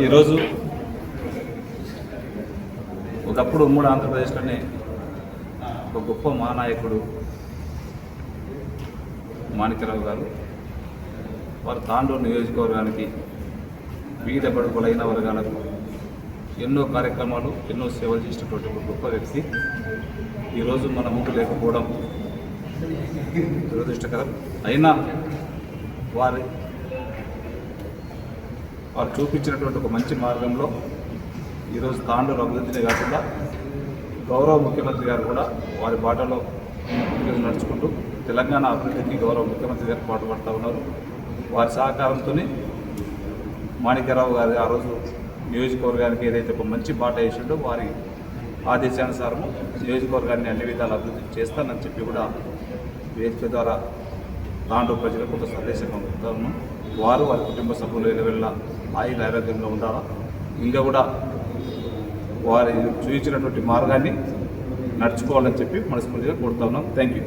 ఈరోజు ఒకప్పుడు ఉమ్మడి ఆంధ్రప్రదేశ్లోనే ఒక గొప్ప మహానాయకుడు మాణిక్యరావు గారు వారు తాండూరు నియోజకవర్గానికి బీద బడుగులైన వర్గాలకు ఎన్నో కార్యక్రమాలు ఎన్నో సేవలు చేసినటువంటి ఒక గొప్ప వ్యక్తి ఈరోజు మన ముందు లేకపోవడం దురదృష్టకరం. అయినా వారు చూపించినటువంటి ఒక మంచి మార్గంలో ఈరోజు తాండూరు అభివృద్ధినే కాకుండా గౌరవ ముఖ్యమంత్రి గారు కూడా వారి బాటలో ఈరోజు నడుచుకుంటూ తెలంగాణ అభివృద్ధికి గౌరవ ముఖ్యమంత్రి గారు పాటుపడుతూ ఉన్నారు. వారి సహకారంతోనే మాణిక్యరావు గారు ఆ రోజు నియోజకవర్గానికి ఏదైతే ఒక మంచి బాట వేసిండో వారి ఆదేశానుసారము నియోజకవర్గాన్ని అన్ని విధాలు అభివృద్ధి చేస్తానని చెప్పి కూడా వేదిక ద్వారా తాండూరు ప్రజలకు ఒక సందేశం పంపుతాము. వారు వారి కుటుంబ సభ్యులు ఎల్లవెళ్ళ ఆరోగ్యంలో ఉండాలా, ఇంకా కూడా వారి చూపించినటువంటి మార్గాన్ని నడుచుకోవాలని చెప్పి మనస్ఫూర్తిగా కోరుతా ఉన్నాం. Thank you.